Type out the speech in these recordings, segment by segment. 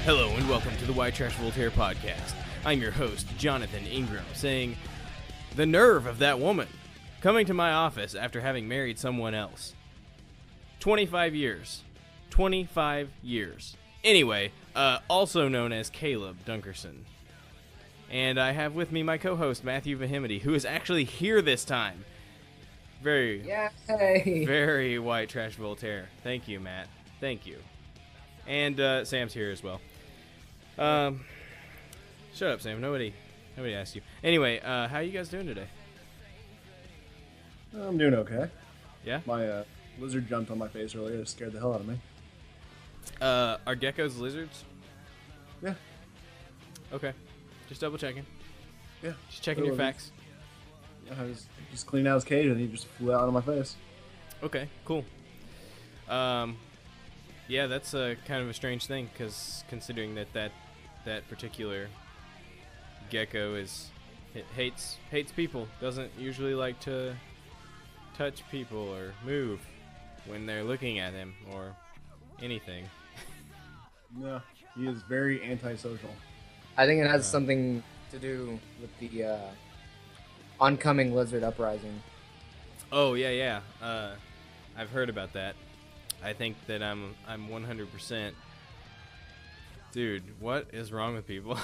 Hello and welcome to the White Trash Voltaire podcast. I'm your host, Jonathan Ingram, saying, the nerve of that woman coming to my office after having married someone else. 25 years. 25 years. Anyway, also known as Caleb Dunkerson. And I have with me my co-host, Matthew Vehemity, who is actually here this time. Very White Trash Voltaire. Thank you, Matt. Thank you. And Sam's here as well. Shut up, Sam. Nobody asked you. Anyway, how you guys doing today? I'm doing okay. Yeah? My lizard jumped on my face earlier. It scared the hell out of me. Are geckos lizards? Yeah. Okay. Just double checking. Yeah. Just checking your facts. Yeah, I was just cleaning out his cage and he just flew out on my face. Okay, cool. Yeah, that's kind of a strange thing, because considering that particular gecko hates people, doesn't usually like to touch people or move when they're looking at him or anything. Yeah, he is very antisocial. I think it has something to do with the oncoming lizard uprising. Oh yeah. I've heard about that. I think that I'm 100%. Dude, what is wrong with people?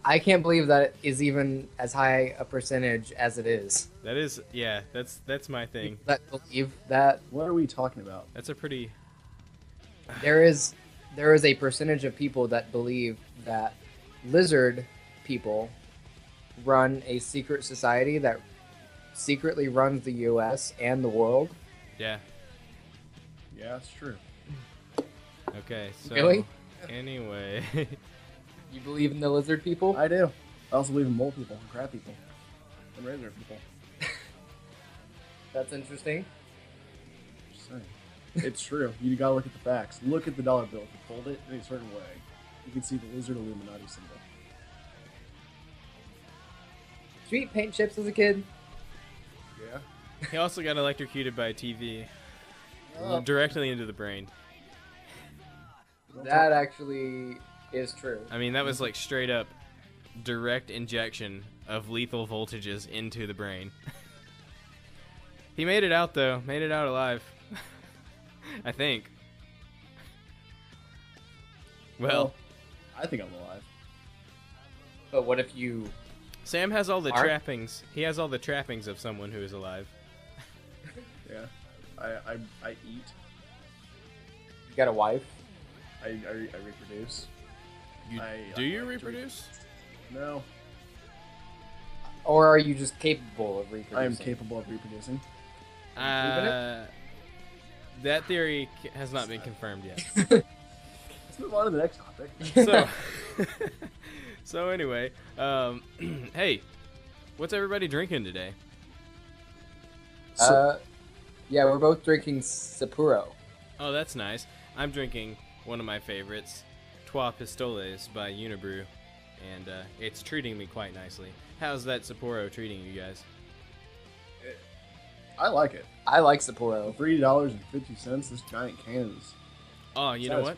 I can't believe that it is even as high a percentage as it is. That is, yeah, that's my thing. That believe that What are we talking about? That's a pretty... there is a percentage of people that believe that lizard people run a secret society that secretly runs the U.S. and the world. Yeah. Yeah, that's true. Okay, so... Really? Anyway... You believe in the lizard people? I do. I also believe in mole people and crab people and regular people. That's interesting. Just saying. It's true. You gotta look at the facts. Look at the dollar bill. If you fold it in a certain way, you can see the lizard Illuminati symbol. Did you eat paint chips as a kid? Yeah. He also got electrocuted by a TV. Oh. Directly into the brain. That actually is true. I mean, that was like straight up direct injection of lethal voltages into the brain. He made it out, though. Made it out alive. I think. Well, I think I'm alive. But what if you... Sam has all the Art? trappings. He has all the trappings of someone who is alive. Yeah. I eat. You got a wife? I reproduce. Do you reproduce? No. Or are you just capable of reproducing? I am capable of reproducing. That theory has not been confirmed yet. Let's move on to the next topic. So anyway, hey, what's everybody drinking today? Yeah, we're both drinking Sapporo. Oh, that's nice. I'm drinking one of my favorites, Trois Pistoles by Unibrew, and it's treating me quite nicely. How's that Sapporo treating you guys? I like it. I like Sapporo. $3.50. This giant can is. Oh, you know what?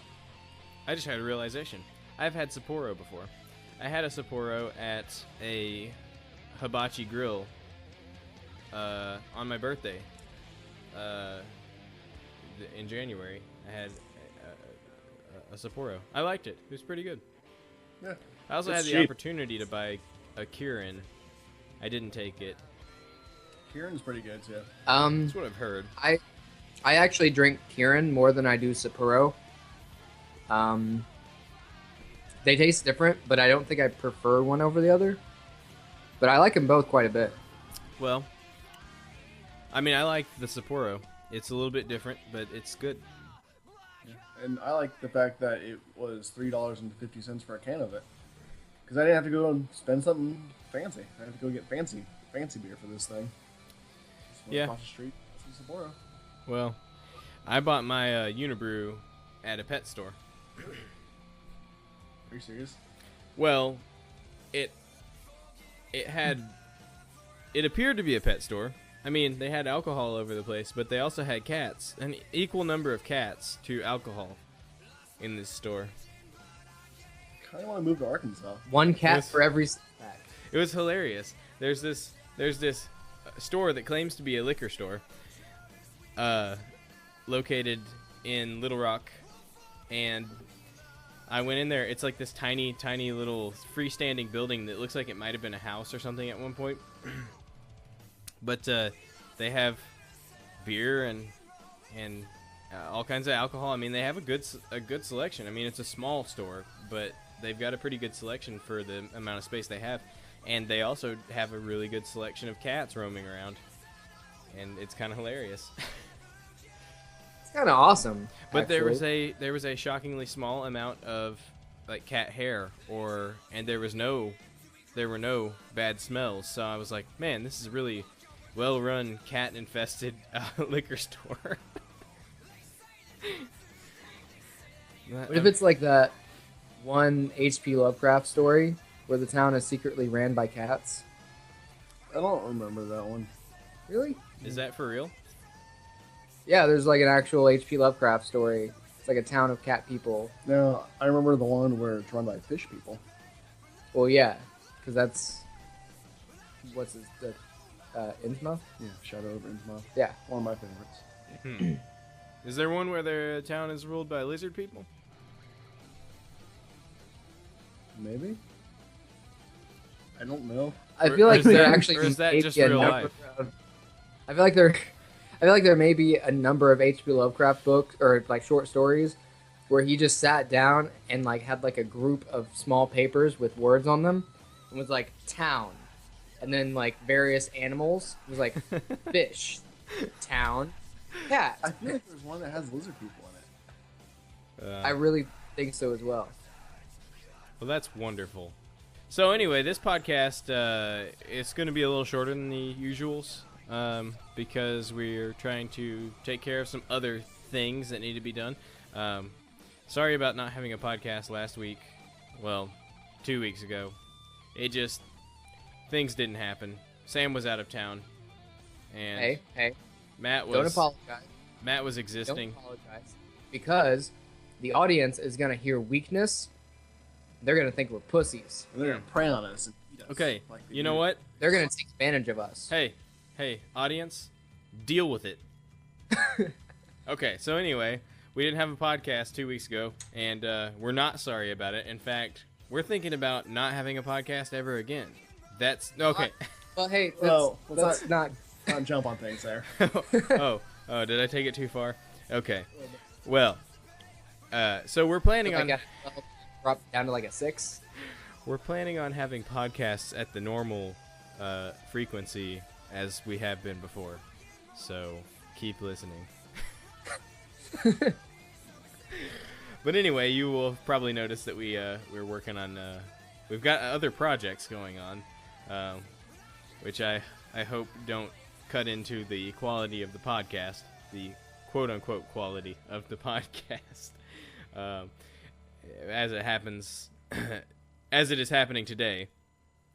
I just had a realization. I've had Sapporo before. I had a Sapporo at a hibachi grill on my birthday. In January, I had a Sapporo. I liked it. It was pretty good. Yeah. I also had the opportunity to buy a Kirin. I didn't take it. Kieran's pretty good too. That's what I've heard. I actually drink Kirin more than I do Sapporo. They taste different, but I don't think I prefer one over the other. But I like them both quite a bit. Well, I mean, I like the Sapporo. It's a little bit different, but it's good. Yeah. And I like the fact that it was $3.50 for a can of it. Because I didn't have to go and spend something fancy. I had to go get fancy beer for this thing. Just went across the street, some Sapporo. Well, I bought my Unibrew at a pet store. Are you serious? Well, it appeared to be a pet store. I mean, they had alcohol all over the place, but they also had cats. An equal number of cats to alcohol. in this store. Kind of want to move to Arkansas. One cat Yes. for every pack. It was hilarious. There's this store that claims to be a liquor store, located in Little Rock, and I went in there. It's like this tiny little freestanding building that looks like it might have been a house or something at one point. But they have beer and all kinds of alcohol. I mean, they have a good selection. I mean, it's a small store, but they've got a pretty good selection for the amount of space they have. And they also have a really good selection of cats roaming around. And it's kind of hilarious. It's kind of awesome. But actually. there was a shockingly small amount of like cat hair, and there were no bad smells. So I was like, man, this is a really well run cat infested liquor store. What if it's like that one H.P. Lovecraft story where the town is secretly ran by cats? I don't remember that one. Really? Is that for real? Yeah, there's like an actual H.P. Lovecraft story. It's like a town of cat people. No, I remember the one where it's run by fish people. Well, yeah, because that's what's his Innsmouth? Yeah, Shadow over Innsmouth. Yeah. One of my favorites. Is there one where their town is ruled by lizard people? Maybe? I don't know. I feel like is there that- actually or is that may just be a real number life? I feel like there may be a number of H.P. Lovecraft books or like short stories where he just sat down and like had like a group of small papers with words on them and was like town, and then like various animals. It was like fish, town, cat. I feel like there's one that has lizard people in it. I really think so as well. Well, that's wonderful. So anyway, this podcast it's going to be a little shorter than the usuals because we're trying to take care of some other things that need to be done. Sorry about not having a podcast last week. Well, 2 weeks ago. Things didn't happen. Sam was out of town, and Hey, Matt don't was apologize. Matt was existing. Don't apologize because the audience is gonna hear weakness. They're gonna think we're pussies. And they're going to prey on us and eat us. Okay, like they you know do. what? They're gonna take advantage of us. Hey, audience, deal with it. Okay, so anyway, we didn't have a podcast 2 weeks ago, and we're not sorry about it. In fact, we're thinking about not having a podcast ever again. That's okay. Well, hey, Well, let's that's not. Not jump on things there. oh, did I take it too far? Okay. Well, so we're planning on Drop down to like a 6. we're planning on having podcasts at the normal frequency as we have been before. So keep listening. But anyway, you will probably notice that we're working on we've got other projects going on, which I hope don't cut into the quality of the podcast, the quote unquote quality of the podcast, as it happens, as it is happening today,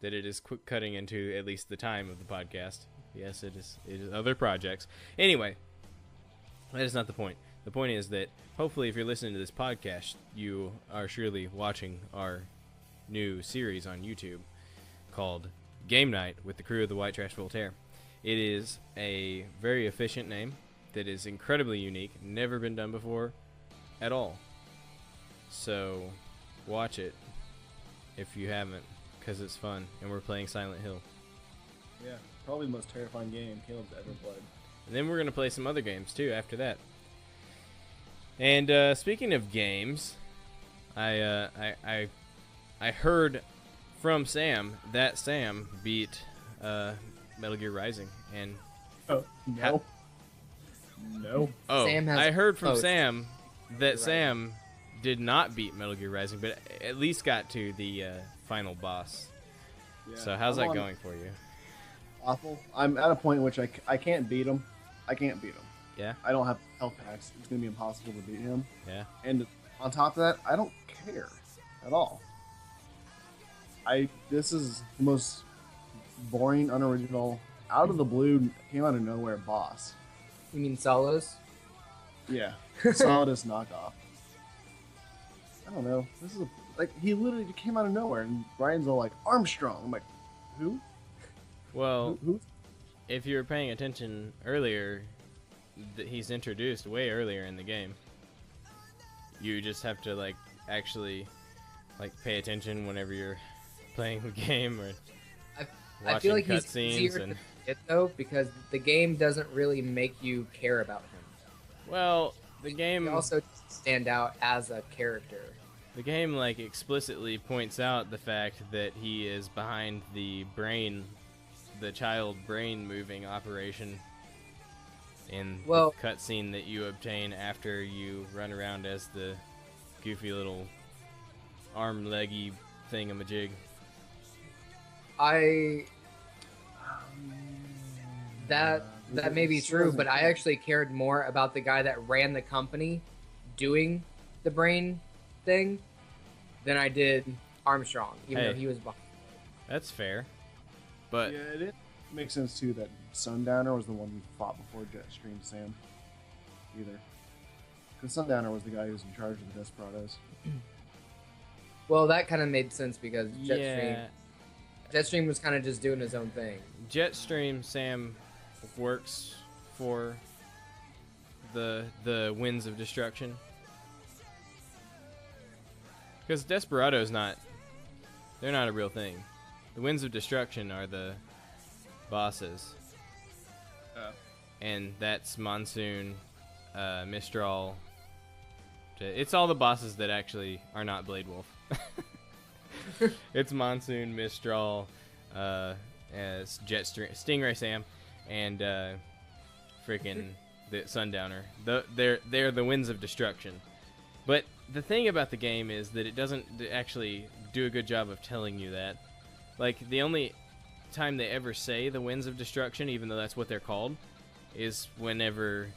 that it is cutting into at least the time of the podcast. Yes, it is other projects. Anyway, that is not the point. The point is that hopefully if you're listening to this podcast, you are surely watching our new series on YouTube called Game Night with the crew of the White Trash Voltaire. It is a very efficient name that is incredibly unique, never been done before at all. So watch it if you haven't, because it's fun, and we're playing Silent Hill. Yeah, probably the most terrifying game Caleb's ever played. And then we're going to play some other games too after that. And speaking of games, I heard from Sam that Sam beat Metal Gear Rising, and Oh, no. No. Sam has I heard from both. Sam that Right. Sam did not beat Metal Gear Rising, but at least got to the final boss. Yeah. So how's I'm that on going for you? Awful. I'm at a point in which I can't beat him. I can't beat him. Yeah, I don't have health packs. It's going to be impossible to beat him. yeah. And on top of that, I don't care at all. This is the most boring, unoriginal, out of the blue, came out of nowhere boss. You mean solos? Yeah. Solidest knockoff. don't know. This is like he literally came out of nowhere, and Ryan's all like Armstrong. I'm like, who? Well, Who? if you were paying attention earlier, he's introduced way earlier in the game. You just have to like actually like pay attention whenever you're playing the game or I feel like he's cutscenes easier to get though because the game doesn't really make you care about him. Well, the He game also doesn't stand out as a character. The game like explicitly points out the fact that he is behind the child brain moving operation in the cutscene that you obtain after you run around as the goofy little arm-leggy thingamajig. That may be true, but I actually cared more about the guy that ran the company doing the brain thing than I did Armstrong, even though he was behind. That's fair. But yeah, it makes sense too that Sundowner was the one we fought before Jetstream Sam. Either. Because Sundowner was the guy who was in charge of the Desperados. Well, that kind of made sense because Jetstream was kind of just doing his own thing. Jetstream Sam works for the Winds of Destruction. Because Desperado's they're not a real thing. The Winds of Destruction are the bosses. And that's Monsoon, Mistral. It's all the bosses that actually are not Blade Wolf. It's Monsoon, Mistral, Stingray Sam, and freaking the Sundowner. They're the Winds of Destruction. But the thing about the game is that it doesn't actually do a good job of telling you that. Like, the only time they ever say the Winds of Destruction, even though that's what they're called, is whenever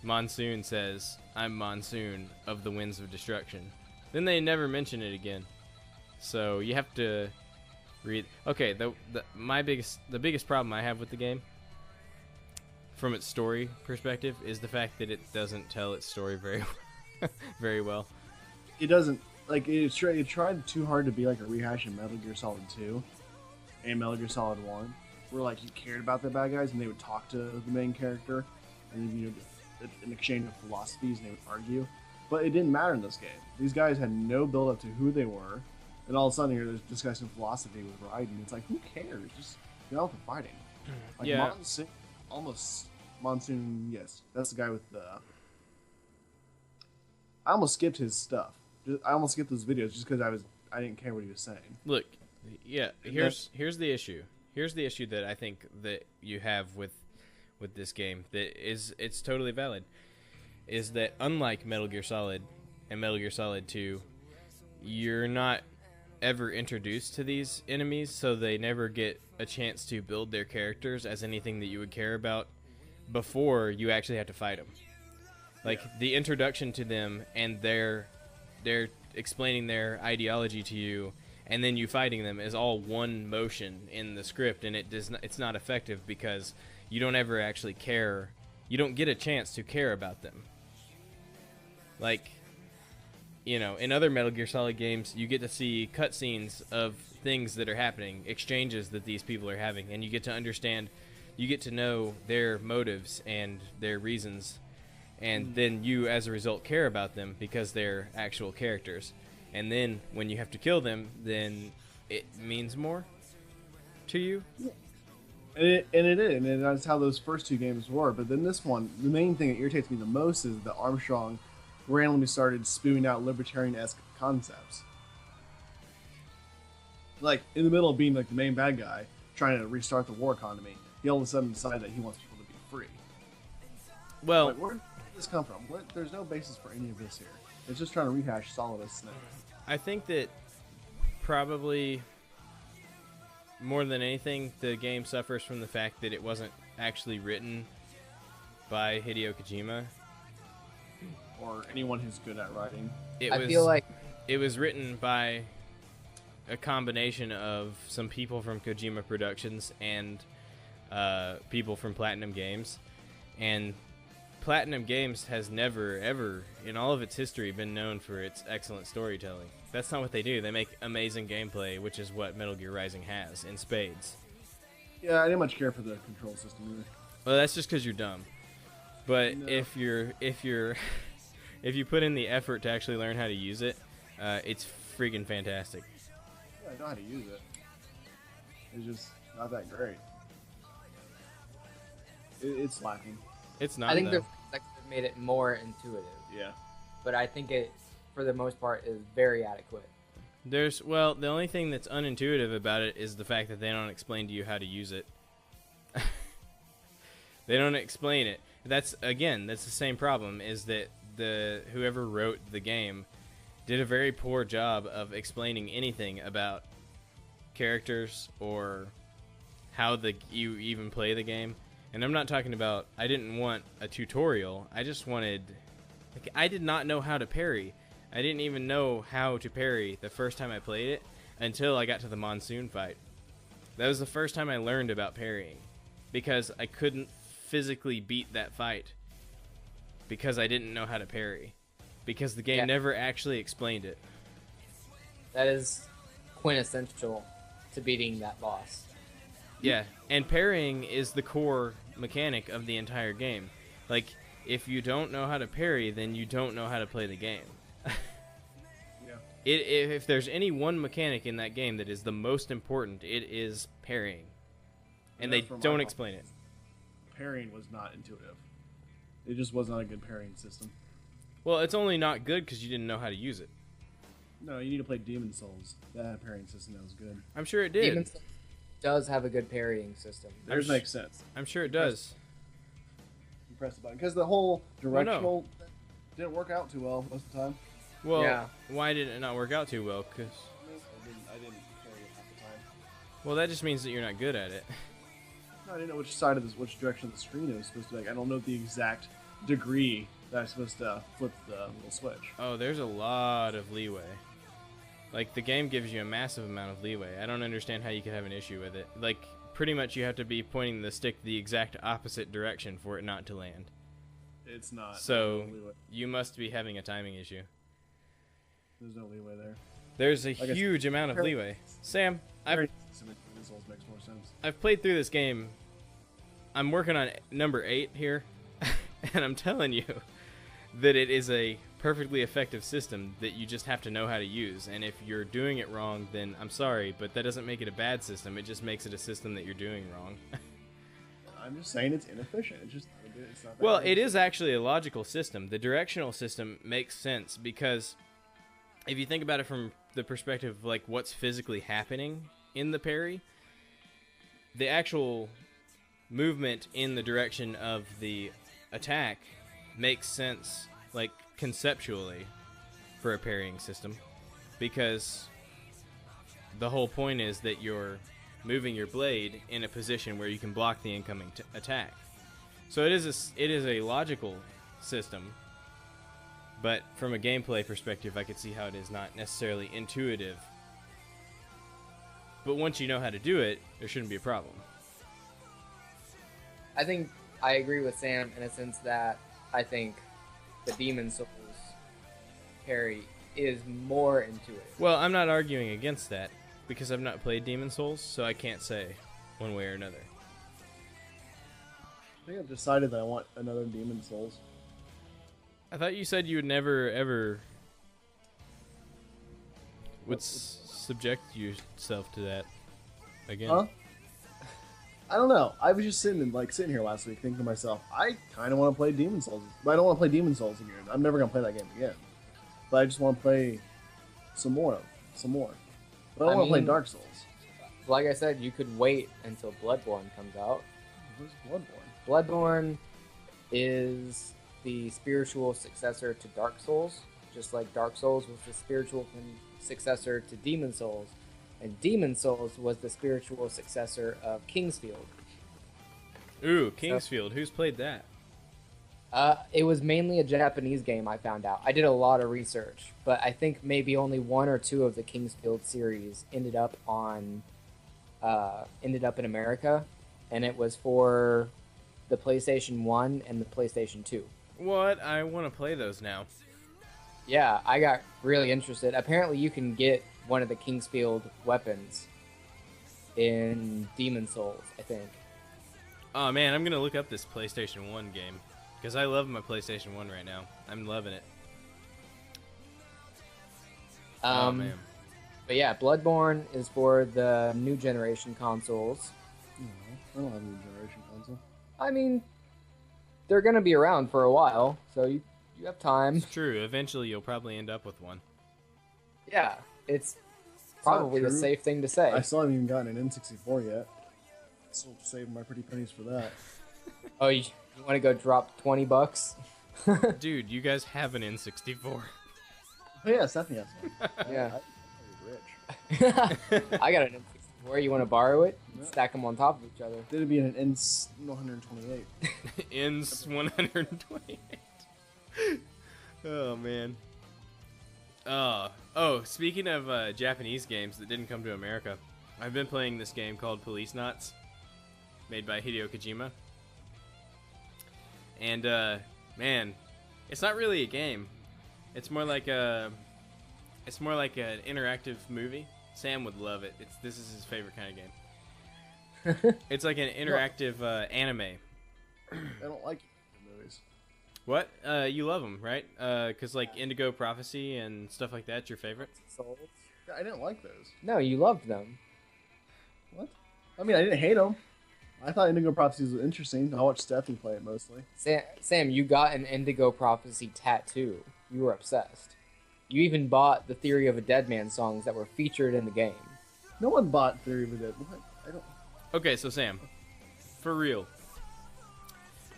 Monsoon says, "I'm Monsoon of the Winds of Destruction." Then they never mention it again. So you have to read. Okay, the biggest problem I have with the game, from its story perspective, is the fact that it doesn't tell its story very well. It doesn't. Like, it tried too hard to be like a rehash of Metal Gear Solid 2 and Metal Gear Solid 1, where like you cared about the bad guys and they would talk to the main character, and you know, in exchange of philosophies, and they would argue. But it didn't matter in this game. These guys had no build up to who they were, and all of a sudden you're discussing philosophy with Raiden. It's like, who cares? Just get on with the fighting. Like, yeah. Monsoon. Yes, that's the guy with the. I almost skipped his stuff. I almost skipped those videos just because I didn't care what he was saying. Look, yeah. Here's the issue. Here's the issue that I think that you have with this game it's totally valid. Is that unlike Metal Gear Solid and Metal Gear Solid 2, you're not ever introduced to these enemies, so they never get a chance to build their characters as anything that you would care about before you actually have to fight them. Like, the introduction to them and they're explaining their ideology to you, and then you fighting them is all one motion in the script, and it's not effective because you don't ever actually care. You don't get a chance to care about them. Like, you know, in other Metal Gear Solid games, you get to see cutscenes of things that are happening, exchanges that these people are having, and you get to understand, you get to know their motives and their reasons, and then you, as a result, care about them because they're actual characters. And then when you have to kill them, then it means more to you. And it is, and that's how those first two games were. But then this one, the main thing that irritates me the most is that Armstrong randomly started spewing out libertarian-esque concepts. Like, in the middle of being like the main bad guy, trying to restart the war economy, he all of a sudden decided that he wants people to be free. Well, like, where did this come from? There's no basis for any of this here. It's just trying to rehash Solidus. I think that probably more than anything, the game suffers from the fact that it wasn't actually written by Hideo Kojima. Or anyone who's good at writing. I feel like it was written by a combination of some people from Kojima Productions and people from Platinum Games, and Platinum Games has never, ever, in all of its history, been known for its excellent storytelling. That's not what they do. They make amazing gameplay, which is what Metal Gear Rising has, in spades. Yeah, I didn't much care for the control system either. Well, that's just because you're dumb. But No. if you put in the effort to actually learn how to use it, it's freaking fantastic. Yeah, I know how to use it. It's just not that great. It's lacking. It's not. I think though. they've made it more intuitive, Yeah. but I think it, for the most part, is very adequate. The only thing that's unintuitive about it is the fact that they don't explain to you how to use it. They don't explain it. That's the same problem, is that whoever wrote the game did a very poor job of explaining anything about characters or how you even play the game. And I'm not talking about, I didn't want a tutorial. I just wanted, I did not know how to parry. I didn't even know how to parry the first time I played it until I got to the monsoon fight. That was the first time I learned about parrying, because I couldn't physically beat that fight because I didn't know how to parry, because the game never actually explained it. That is quintessential to beating that boss. Yeah, and parrying is the core mechanic of the entire game. Like, if you don't know how to parry, then you don't know how to play the game. Yeah. If there's any one mechanic in that game that is the most important, it is parrying. And they don't explain it. Parrying was not intuitive. It just was not a good parrying system. Well, it's only not good because you didn't know how to use it. No, you need to play Demon Souls. That had a parrying system that was good. I'm sure it did. Demon Souls does have a good parrying system. Theirs makes sense. I'm sure it does. You press the button. Because the whole directional didn't work out too well most of the time. Well, Yeah. why did it not work out too well? 'Cause I didn't carry it half the time. well, that just means that you're not good at it. No, I didn't know which side of which direction of the screen it was supposed to be. Like, I don't know the exact degree that I'm supposed to flip the little switch. Oh, there's a lot of leeway. Like, the game gives you a massive amount of leeway. I don't understand how you could have an issue with it. Like, pretty much you have to be pointing the stick the exact opposite direction for it not to land. It's not. So, There's no leeway. you must be having a timing issue. There's no leeway there. There's a Like I said, huge amount of leeway. Sam, I've Demon Souls makes more sense. played through this game. I'm working on number 8 here, and I'm telling you that it is a perfectly effective system that you just have to know how to use. And if you're doing it wrong, then I'm sorry, but that doesn't make it a bad system. It just makes it a system that you're doing wrong. I'm just saying it's inefficient. It's just it's not that Well, good. it is actually a logical system. The directional system makes sense because if you think about it from the perspective of like what's physically happening in the parry, the actual movement in the direction of the attack makes sense, like conceptually, for a parrying system, because the whole point is that you're moving your blade in a position where you can block the incoming attack. So it is a logical system, but from a gameplay perspective, I could see how it is not necessarily intuitive. But once you know how to do it, there shouldn't be a problem. I think I agree with Sam in a sense that I think the Demon Souls parry is more intuitive. Well, I'm not arguing against that, because I've not played Demon Souls, so I can't say one way or another. I think I've decided that I want another Demon Souls. I thought you said you would never, ever would subject yourself to that again. Huh? I don't know. I was just sitting here last week thinking to myself, I kind of want to play Demon Souls, but I don't want to play Demon Souls again. I'm never gonna play that game again. But I just want to play some more. But I don't want to play Dark Souls. Like I said, you could wait until Bloodborne comes out. What's Bloodborne? Bloodborne is the spiritual successor to Dark Souls, just like Dark Souls was the spiritual successor to Demon Souls, and Demon Souls was the spiritual successor of Kingsfield. Ooh, Kingsfield. Who's played that? It was mainly a Japanese game, I found out. I did a lot of research, but I think maybe only 1 or 2 of the Kingsfield series ended up in America, and it was for the PlayStation 1 and the PlayStation 2. What? I want to play those now. Yeah, I got really interested. Apparently, you can get one of the Kingsfield weapons in Demon Souls, I think. Oh man, I'm gonna look up this PlayStation 1 game because I love my PlayStation 1 right now. I'm loving it. Oh man. But yeah, Bloodborne is for the new generation consoles. I don't have a new generation console. I mean, they're gonna be around for a while, so you have time. It's true. Eventually, you'll probably end up with one. Yeah, it's probably the true. safe thing to say. I still haven't even gotten an N64 yet. Still saving my pretty pennies for that. Oh, you want to go drop $20? Dude, you guys have an N64. Oh yeah, Stephanie has one. Yeah. I'm rich. I got an N64. You want to borrow it? Yeah. Stack them on top of each other. It'd be an N128. Ins 128. Oh man. Oh, speaking of Japanese games that didn't come to America, I've been playing this game called Police Knots, made by Hideo Kojima. And man, it's not really a game. It's more like an interactive movie. Sam would love it. This is his favorite kind of game. It's like an interactive anime. I don't like movies. What? You love them, right? Cause like Indigo Prophecy and stuff like that's your favorite. Souls? Yeah, I didn't like those. No, you loved them. What? I mean, I didn't hate them. I thought Indigo Prophecy was interesting. I watched Stephanie play it mostly. Sam, you got an Indigo Prophecy tattoo. You were obsessed. You even bought the Theory of a Dead Man songs that were featured in the game. No one bought Theory of a Dead. What? I don't. Okay, so Sam, for real,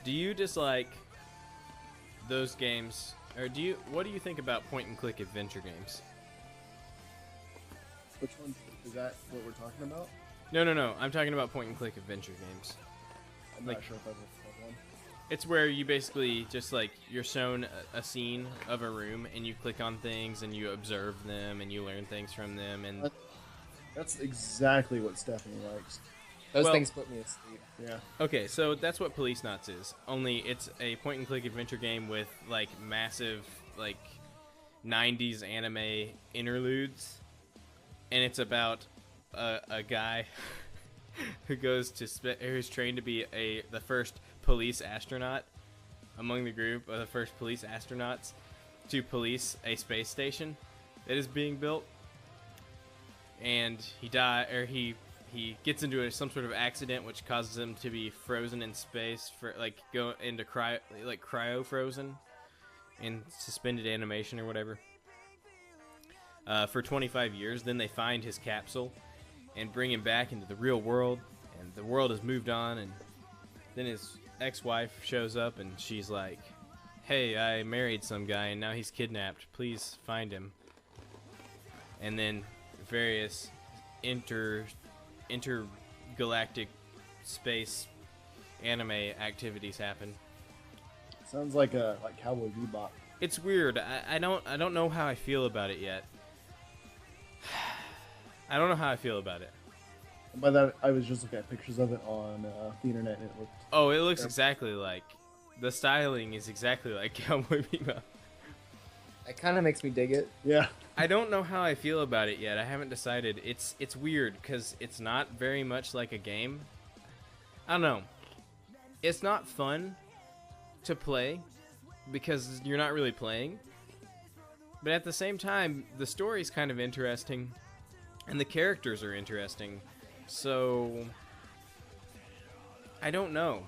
do you dislike those games, or what do you think about point-and-click adventure games? Which one is that? What we're talking about? No. I'm talking about point-and-click adventure games. I'm Like- not sure if I've played one. It's where you basically just like you're shown a scene of a room and you click on things and you observe them and you learn things from them and That's exactly what Stephanie likes. Those Well- things put me to sleep. Yeah. okay, so that's what Police Knots is. Only it's a point-and-click adventure game with like massive like 90s anime interludes, and it's about a guy who goes to who's trained to be the first police astronaut among the group of the first police astronauts to police a space station that is being built, and he gets into some sort of accident which causes him to be frozen in space for like go into cryo frozen in suspended animation or whatever for 25 years. Then they find his capsule and bring him back into the real world, and the world has moved on, and then his ex-wife shows up and she's like, hey, I married some guy and now he's kidnapped, please find him. And then various intergalactic space anime activities happen. Sounds like Cowboy Bebop. It's weird. I don't know how I feel about it yet. I don't know how I feel about it. And by that, I was just looking at pictures of it on the internet, and it looked. Oh, it looks exactly like the styling is exactly like Cowboy Bebop. It kind of makes me dig it. Yeah. I don't know how I feel about it yet. I haven't decided. It's weird because it's not very much like a game. I don't know. It's not fun to play because you're not really playing. But at the same time, the story's kind of interesting and the characters are interesting. So I don't know.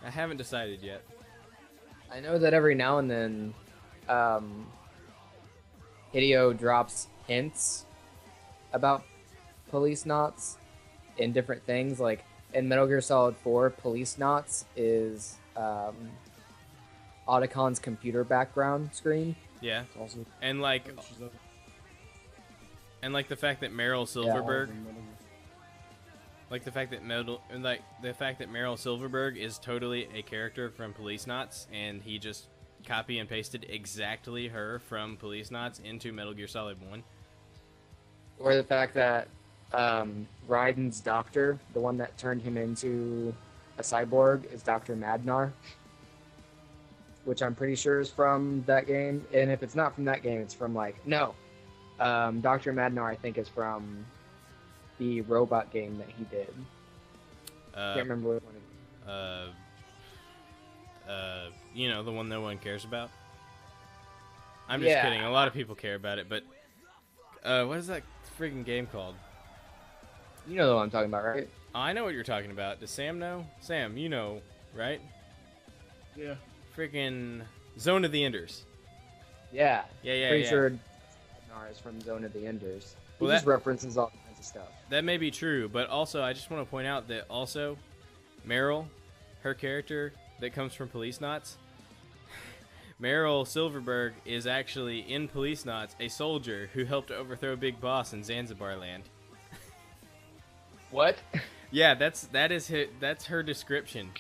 I haven't decided yet. I know that every now and then, Hideo drops hints about Police Knots in different things. Like in Metal Gear Solid 4, Police Knots is Otacon's computer background screen. Yeah. It's also. And like the fact that Meryl Silverberg the fact that Meryl Silverberg is totally a character from Police Knots, and he just copy and pasted exactly her from Police Knots into Metal Gear Solid 1. Or the fact that Raiden's doctor, the one that turned him into a cyborg, is Dr. Madnar. which I'm pretty sure is from that game. And if it's not from that game, it's from Dr. Madnar, I think, is from the robot game that he did. Can't remember which one it was. The one no one cares about. I'm just kidding. A lot of people care about it, but what is that freaking game called? You know the one I'm talking about, right? I know what you're talking about. Does Sam know? Sam, you know, right? Yeah. Freaking Zone of the Enders. Yeah. Pretty Yeah. sure Madnar is from Zone of the Enders. Well, He just references all kinds of stuff. That may be true, but also I just want to point out that also Meryl, her character that comes from Police Knots, Meryl Silverberg is actually in Police Knots a soldier who helped overthrow Big Boss in Zanzibar Land. What? Yeah, that's her description.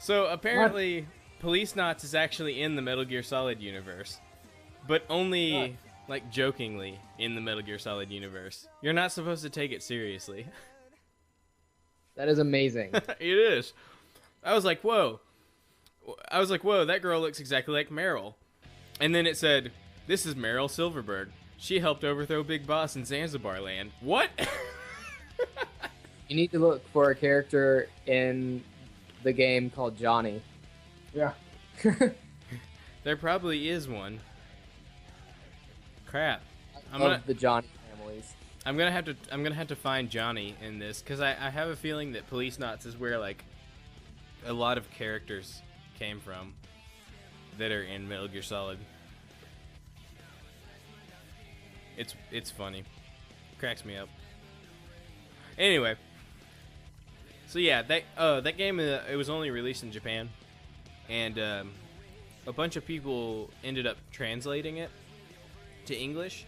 So apparently, Police Knots is actually in the Metal Gear Solid universe, but only like jokingly in the Metal Gear Solid universe. You're not supposed to take it seriously. That is amazing. It is. I was like, whoa. That girl looks exactly like Meryl. And then it said, this is Meryl Silverberg. She helped overthrow Big Boss in Zanzibar Land. What? You need to look for a character in the game called Johnny. Yeah. There probably is one. Crap. The Johnny families. I'm gonna have to find Johnny in this, because I have a feeling that Police Knots is where like a lot of characters came from that are in Metal Gear Solid. It's funny. Cracks me up. Anyway. So yeah, that game it was only released in Japan, and a bunch of people ended up translating it to English,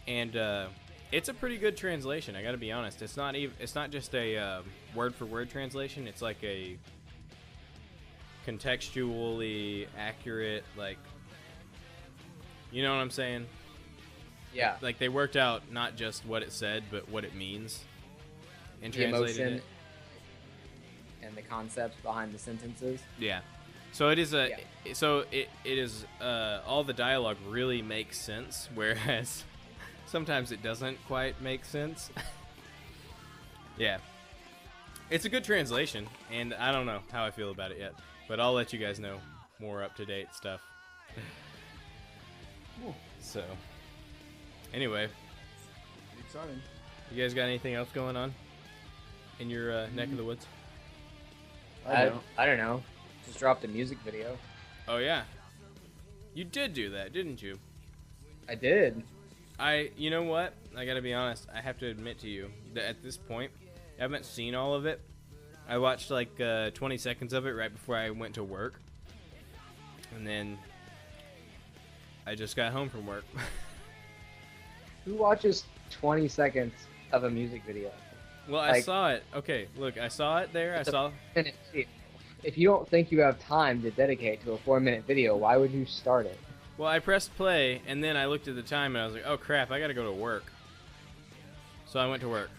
and it's a pretty good translation. I got to be honest. It's not just a word for word translation. It's like a contextually accurate, like, you know what I'm saying? Yeah. Like they worked out not just what it said, but what it means, and The translated emotion it. and the concepts behind the sentences. Yeah. So it is it is all the dialogue really makes sense, whereas sometimes it doesn't quite make sense. Yeah. It's a good translation, and I don't know how I feel about it yet, but I'll let you guys know more up-to-date stuff. So, anyway, Exciting. you guys got anything else going on in your neck of the woods? I don't know. Just dropped a music video. Oh yeah, you did do that, didn't you? I did. You know what? I gotta be honest. I have to admit to you that at this point, I haven't seen all of it. I watched like 20 seconds of it right before I went to work, and then I just got home from work. Who watches 20 seconds of a music video? Well, I saw it. Okay, look, I saw it there. If you don't think you have time to dedicate to a 4-minute video, why would you start it? Well, I pressed play, and then I looked at the time, and I was like, oh crap, I gotta go to work. So I went to work.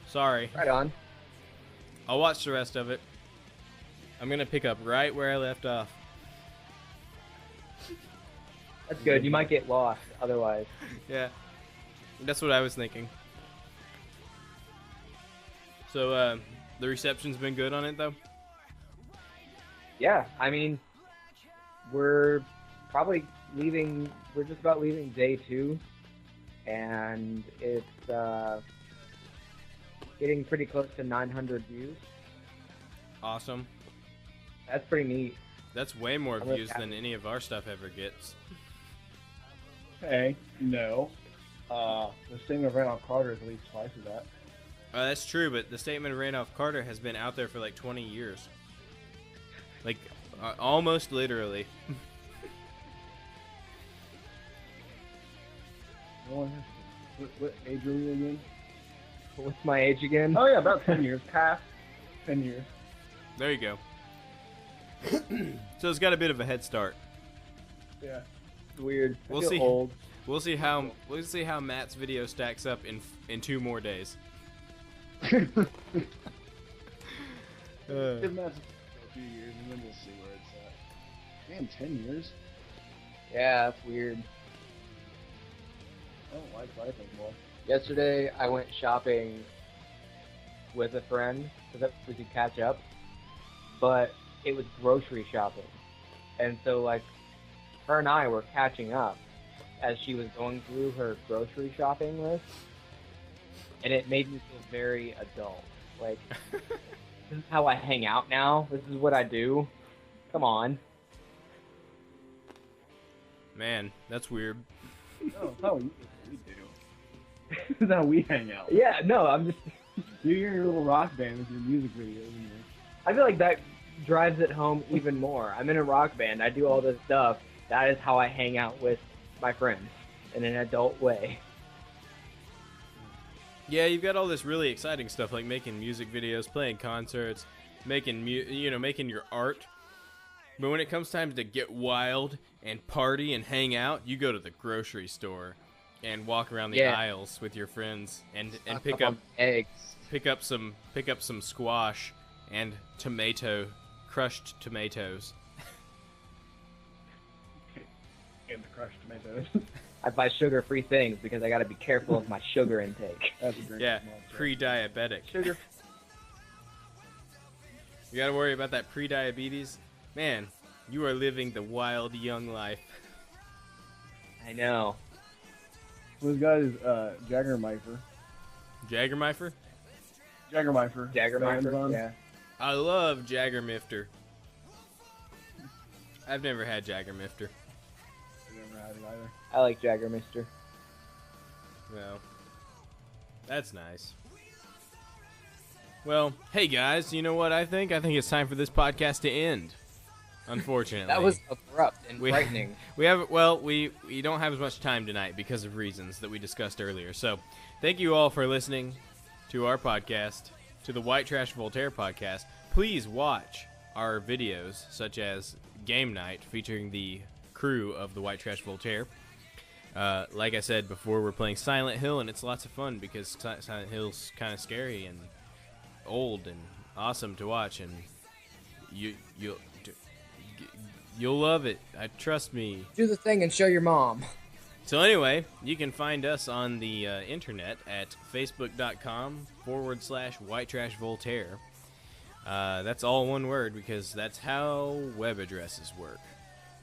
Sorry. Right on. I'll watch the rest of it. I'm gonna pick up right where I left off. That's good. You might get lost otherwise. Yeah, that's what I was thinking. So, the reception's been good on it, though? Yeah, I mean, we're probably leaving, we're just about leaving day 2, and it's getting pretty close to 900 views. Awesome. That's pretty neat. That's way more I'm really views happy. than any of our stuff ever gets. Hey, no. The statement of Randolph Carter is at least twice of that. That's true, but the statement of Randolph Carter has been out there for like 20 years. Like, almost literally. What age are we again? What's my age again? Oh yeah, about 10 years. Past 10 years. There you go. So it's got a bit of a head start. Yeah. Weird. I We'll feel see. old. We'll see how Matt's video stacks up in 2 more days. Give Matt a few years and then we'll see where it's at. Damn, 10 years? Yeah, that's weird. I don't like life anymore. Yesterday, I went shopping with a friend so that we could catch up, but it was grocery shopping. And so, like, her and I were catching up as she was going through her grocery shopping list, and it made me feel very adult. Like, this is how I hang out now. This is what I do. Come on. Man, that's weird. No, that's how we do. That's how we hang out. Yeah, no, I'm just... You're your little rock band with your music videos. And I feel like that drives it home even more. I'm in a rock band. I do all this stuff. That is how I hang out with my friends in an adult way. Yeah, you've got all this really exciting stuff like making music videos, playing concerts, making making your art. But when it comes time to get wild and party and hang out, you go to the grocery store and walk around the aisles with your friends and pick up eggs, pick up some squash and crushed tomatoes. the crushed tomatoes. I buy sugar-free things because I got to be careful of my sugar intake. That's a great pre-diabetic. Sugar. You got to worry about that pre-diabetes. Man, you are living the wild young life. I know. This guy is Jaggermeifer. Jaggermeifer? Jaggermeifer. Jaggermeifer, yeah. I love Jaggermifter. I've never had Jaggermifter. I've never had it either. I like Jaggermeister. Well, that's nice. Well, hey guys, you know what I think? I think it's time for this podcast to end. Unfortunately. That was abrupt and frightening. We don't have as much time tonight because of reasons that we discussed earlier. So, thank you all for listening to our podcast, to the White Trash Voltaire podcast. Please watch our videos, such as Game Night, featuring the crew of the White Trash Voltaire. Like I said before, we're playing Silent Hill, and it's lots of fun because Silent Hill's kind of scary and old and awesome to watch, and you'll love it. Trust me. Do the thing and show your mom. So anyway, you can find us on the internet at facebook.com/White Trash Voltaire. That's all one word because that's how web addresses work.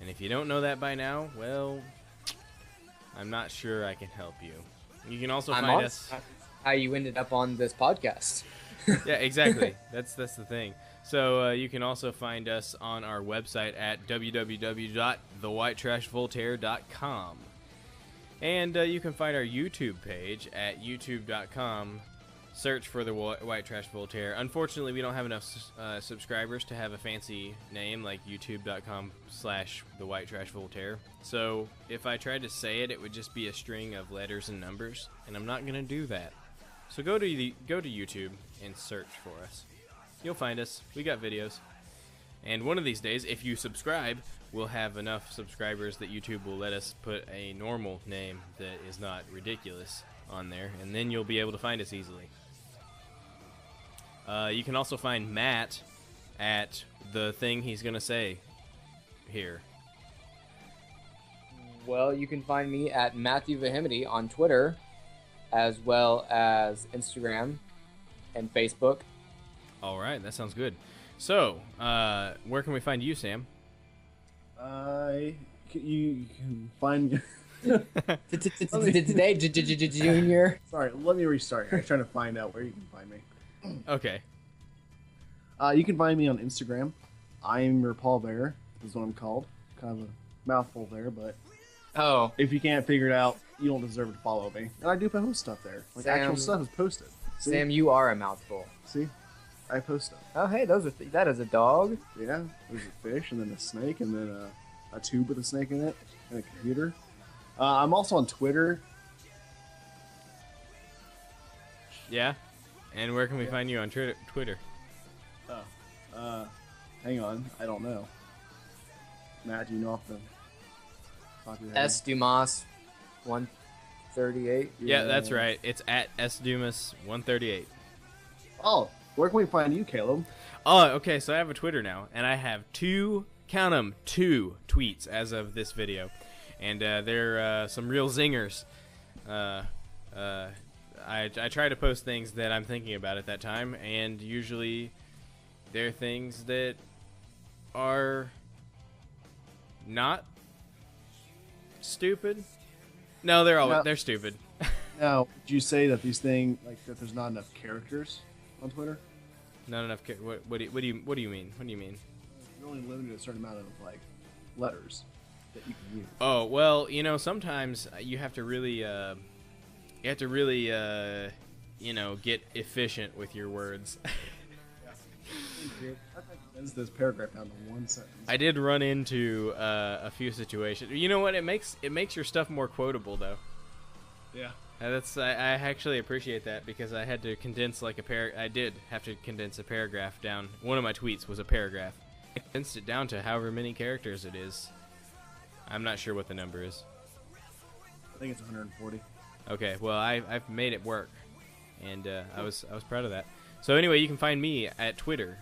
And if you don't know that by now, well, I'm not sure I can help you. You can also find us. How you ended up on this podcast. Yeah, exactly. That's the thing. So you can also find us on our website at www.thewhitetrashvoltaire.com. And you can find our YouTube page at youtube.com. Search for the White Trash Voltaire. Unfortunately, we don't have enough subscribers to have a fancy name like youtube.com/the White Trash Voltaire. So if I tried to say it, it would just be a string of letters and numbers, and I'm not going to do that. So go to YouTube and search for us. You'll find us. We got videos. And one of these days, if you subscribe, we'll have enough subscribers that YouTube will let us put a normal name that is not ridiculous on there, and then you'll be able to find us easily. You can also find Matt at the thing he's going to say here. Well, you can find me at Matthew Vehemity on Twitter, as well as Instagram and Facebook. All right, that sounds good. So, where can we find you, Sam? You can find... Today, Junior. Sorry, let me restart. I'm trying to find out where you can find me. Okay. You can find me on Instagram. I'm your Paul Bear, is what I'm called. Kind of a mouthful there, but if you can't figure it out, you don't deserve to follow me. And I do post stuff there. Like, actual stuff is posted. See? Sam, you are a mouthful. See? I post stuff. Oh, hey, that is a dog. Yeah, there's a fish, and then a snake, and then a tube with a snake in it, and a computer. I'm also on Twitter. Yeah? And where can we find you on Twitter? Hang on. I don't know. Matt, do you know off the top of your head? S. Dumas 138. Yeah, that's right. It's at sdumas138. Oh, Where can we find you, Caleb? Oh, okay, so I have a Twitter now, and I have count 'em, two tweets as of this video. And they're some real zingers. I try to post things that I'm thinking about at that time, and usually they're things that are not stupid. No, they're stupid. Now, would you say that these things, like, that there's not enough characters on Twitter? Not enough. What do you mean? What do you mean? You're only limited to a certain amount of like letters that you can use. Oh well, sometimes you have to really, get efficient with your words. Condense this paragraph down to one sentence. I did run into a few situations. You know what? It makes your stuff more quotable, though. Yeah. I actually appreciate that because I had to condense I did have to condense a paragraph down. One of my tweets was a paragraph. I condensed it down to however many characters it is. I'm not sure what the number is. I think it's 140. Okay, well I've made it work, and I was proud of that. So anyway, you can find me at Twitter,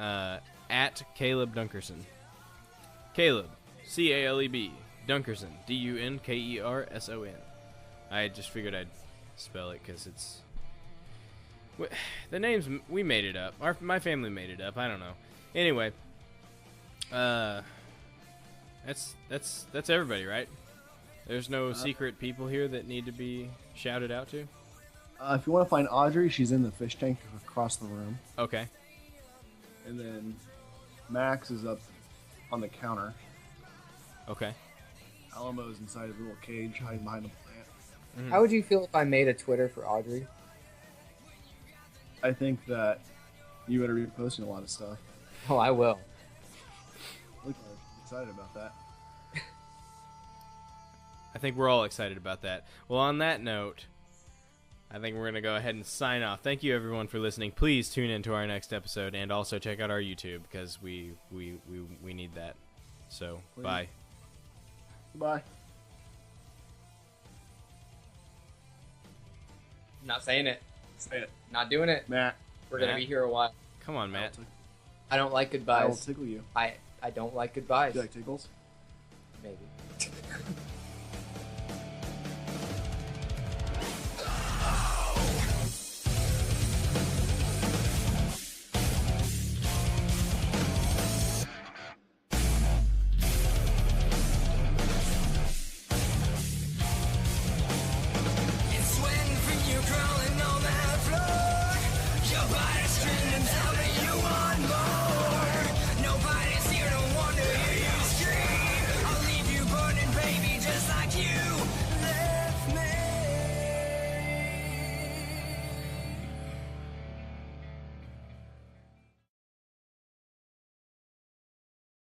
at Caleb Dunkerson. Caleb, Caleb, Dunkerson, Dunkerson. I just figured I'd spell it because it's the names we made it up. My family made it up. I don't know. Anyway, that's everybody, right? There's no secret people here that need to be shouted out to. If you want to find Audrey, she's in the fish tank across the room. Okay. And then Max is up on the counter. Okay. Alamo's inside a little cage hiding behind a plant. Mm-hmm. How would you feel if I made a Twitter for Audrey? I think that you better be posting a lot of stuff. Oh, I will. Look, I'm excited about that. I think we're all excited about that. Well, on that note, I think we're going to go ahead and sign off. Thank you, everyone, for listening. Please tune in to our next episode, and also check out our YouTube, because we need that. So, Please. Bye. Bye. Not saying it. Say it. Not doing it. Matt. We're going to Matt? be here a while. Come on, Matt. I don't like I will goodbyes. tickle you. I don't like goodbyes. Do you like tickles? Maybe.